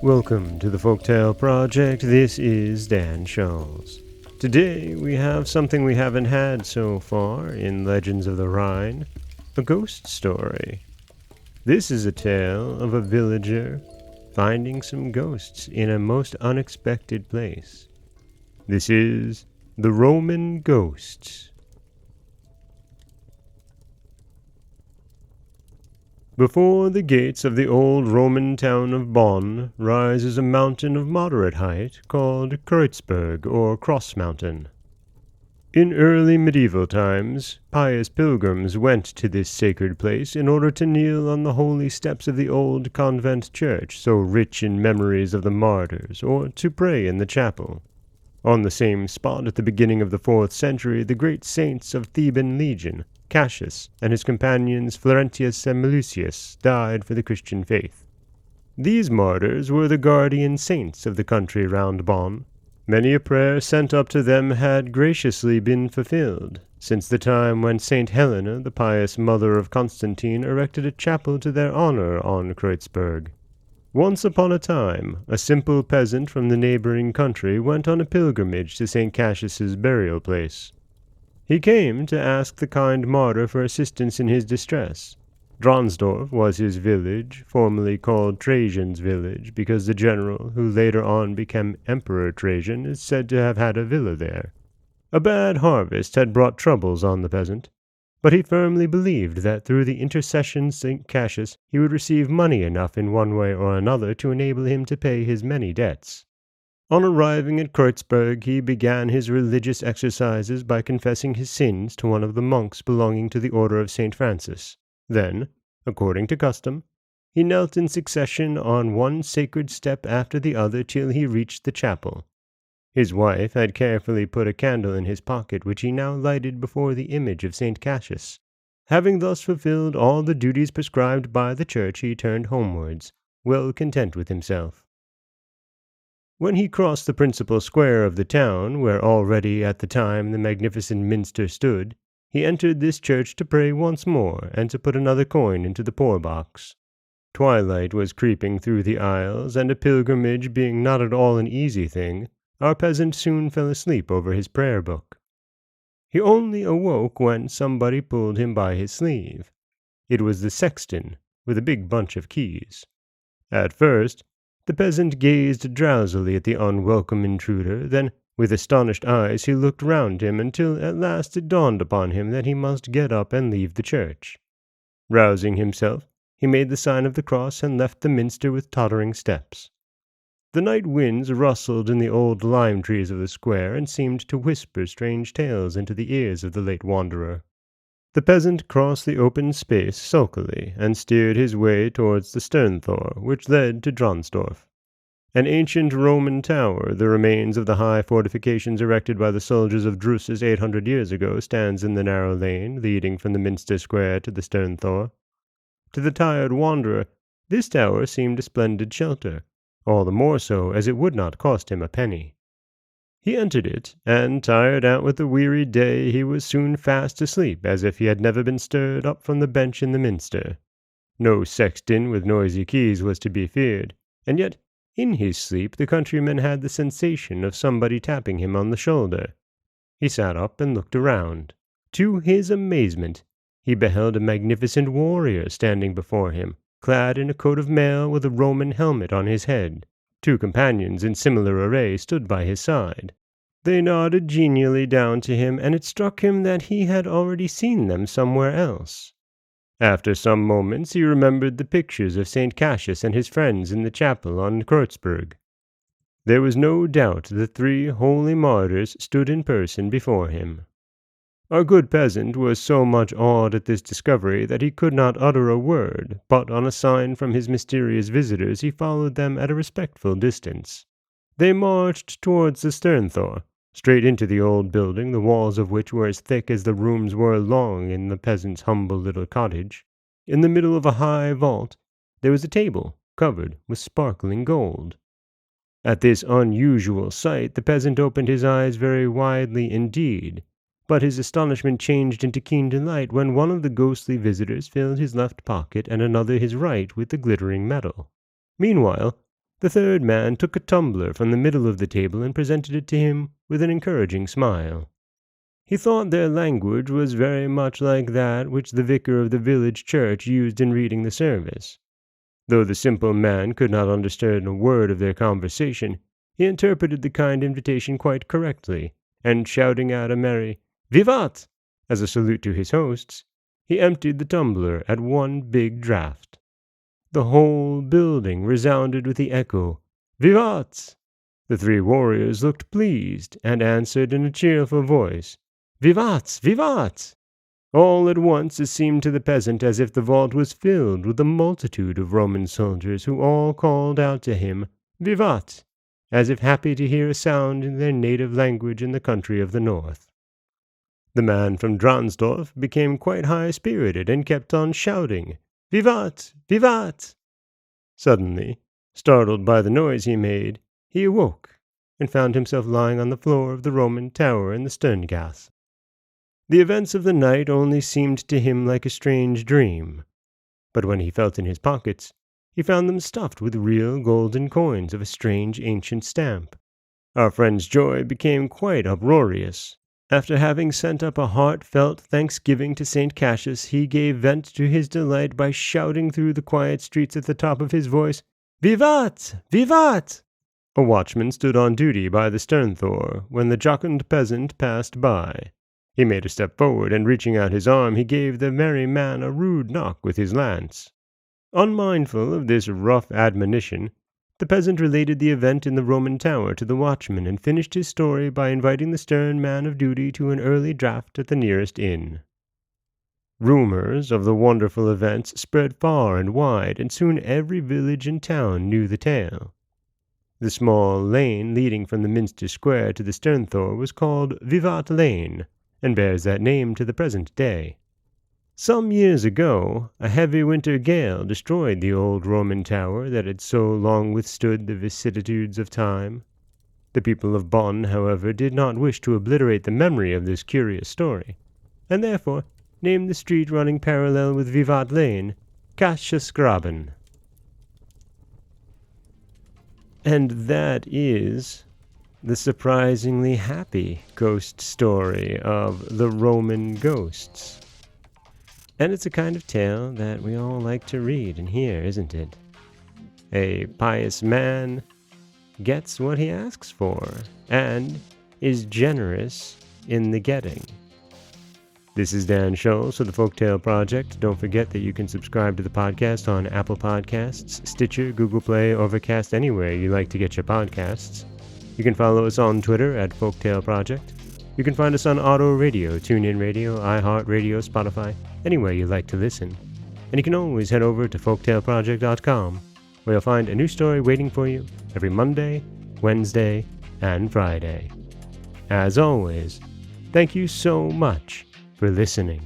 Welcome to the Folktale Project. This is Dan Scholz. Today we have something we haven't had so far in Legends of the Rhine, a ghost story. This is a tale of a villager finding some ghosts in a most unexpected place. This is the Roman Ghosts. Before the gates of the old Roman town of Bonn rises a mountain of moderate height called Kreuzberg or Cross Mountain. In early medieval times, pious pilgrims went to this sacred place in order to kneel on the holy steps of the old convent church, so rich in memories of the martyrs, or to pray in the chapel. On the same spot at the beginning of the 4th century, the great saints of Theban Legion, Cassius and his companions Florentius and Melusius, died for the Christian faith. These martyrs were the guardian saints of the country round Bonn. Many a prayer sent up to them had graciously been fulfilled, since the time when Saint Helena, the pious mother of Constantine, erected a chapel to their honor on Kreuzberg. Once upon a time, a simple peasant from the neighboring country went on a pilgrimage to St. Cassius's burial place. He came to ask the kind martyr for assistance in his distress. Dronsdorf was his village, formerly called Trajan's village, because the general, who later on became Emperor Trajan, is said to have had a villa there. A bad harvest had brought troubles on the peasant, but he firmly believed that through the intercession of St. Cassius he would receive money enough in one way or another to enable him to pay his many debts. On arriving at Kreuzberg, he began his religious exercises by confessing his sins to one of the monks belonging to the order of St. Francis. Then, according to custom, he knelt in succession on one sacred step after the other till he reached the chapel. His wife had carefully put a candle in his pocket, which he now lighted before the image of St. Cassius. Having thus fulfilled all the duties prescribed by the church, he turned homewards, well content with himself. When he crossed the principal square of the town, where already at the time the magnificent minster stood, he entered this church to pray once more and to put another coin into the poor box. Twilight was creeping through the aisles, and a pilgrimage being not at all an easy thing, our peasant soon fell asleep over his prayer book. He only awoke when somebody pulled him by his sleeve. It was the sexton, with a big bunch of keys. At first, the peasant gazed drowsily at the unwelcome intruder, then, with astonished eyes, he looked round him until at last it dawned upon him that he must get up and leave the church. Rousing himself, he made the sign of the cross and left the minster with tottering steps. The night winds rustled in the old lime trees of the square and seemed to whisper strange tales into the ears of the late wanderer. The peasant crossed the open space sulkily and steered his way towards the Sternthor, which led to Dronsdorf. An ancient Roman tower, the remains of the high fortifications erected by the soldiers of Drusus 800 years ago, stands in the narrow lane leading from the Minster Square to the Sternthor. To the tired wanderer, this tower seemed a splendid shelter, all the more so as it would not cost him a penny. He entered it, and, tired out with the weary day, he was soon fast asleep, as if he had never been stirred up from the bench in the minster. No sexton with noisy keys was to be feared, and yet, in his sleep, the countryman had the sensation of somebody tapping him on the shoulder. He sat up and looked around. To his amazement, he beheld a magnificent warrior standing before him, clad in a coat of mail with a Roman helmet on his head. 2 companions in similar array stood by his side. They nodded genially down to him, and it struck him that he had already seen them somewhere else. After some moments he remembered the pictures of St. Cassius and his friends in the chapel on Kreuzberg. There was no doubt the 3 holy martyrs stood in person before him. Our good peasant was so much awed at this discovery that he could not utter a word, but on a sign from his mysterious visitors he followed them at a respectful distance. They marched towards the Sternthor, straight into the old building, the walls of which were as thick as the rooms were long in the peasant's humble little cottage. In the middle of a high vault there was a table covered with sparkling gold. At this unusual sight the peasant opened his eyes very widely indeed, but his astonishment changed into keen delight when one of the ghostly visitors filled his left pocket and another his right with the glittering metal. Meanwhile, The third man took a tumbler from the middle of the table and presented it to him with an encouraging smile. He thought their language was very much like that which the vicar of the village church used in reading the service. Though the simple man could not understand a word of their conversation, he interpreted the kind invitation quite correctly, and shouting out a merry "Vivat!" as a salute to his hosts, he emptied the tumbler at one big draught. The whole building resounded with the echo, "Vivat!" The three warriors looked pleased, and answered in a cheerful voice, "Vivat! Vivat!" All at once it seemed to the peasant as if the vault was filled with a multitude of Roman soldiers, who all called out to him, "Vivat!" as if happy to hear a sound in their native language in the country of the north. The man from Dransdorf became quite high-spirited and kept on shouting, "Vivat! Vivat!" Suddenly, startled by the noise he made, he awoke, and found himself lying on the floor of the Roman tower in the Sterngasse. The events of the night only seemed to him like a strange dream, but when he felt in his pockets, he found them stuffed with real golden coins of a strange ancient stamp. Our friend's joy became quite uproarious. After having sent up a heartfelt thanksgiving to St. Cassius, he gave vent to his delight by shouting through the quiet streets at the top of his voice, "Vivat! Vivat!" A watchman stood on duty by the Sternthor when the jocund peasant passed by. He made a step forward, and reaching out his arm, he gave the merry man a rude knock with his lance. Unmindful of this rough admonition, the peasant related the event in the Roman tower to the watchman, and finished his story by inviting the stern man of duty to an early draught at the nearest inn. Rumors of the wonderful events spread far and wide, and soon every village and town knew the tale. The small lane leading from the Minster Square to the Sternthor was called Vivat Lane, and bears that name to the present day. Some years ago, a heavy winter gale destroyed the old Roman tower that had so long withstood the vicissitudes of time. The people of Bonn, however, did not wish to obliterate the memory of this curious story, and therefore named the street running parallel with Vivat Lane, Cassiusgraben. And that is the surprisingly happy ghost story of the Roman ghosts. And it's a kind of tale that we all like to read and hear, isn't it? A pious man gets what he asks for, and is generous in the getting. This is Dan Scholz of the Folktale Project. Don't forget that you can subscribe to the podcast on Apple Podcasts, Stitcher, Google Play, Overcast, anywhere you like to get your podcasts. You can follow us on Twitter at Folktale Project. You can find us on Auto Radio, TuneIn Radio, iHeartRadio, Spotify, anywhere you like to listen. And you can always head over to folktaleproject.com, where you'll find a new story waiting for you every Monday, Wednesday, and Friday. As always, thank you so much for listening.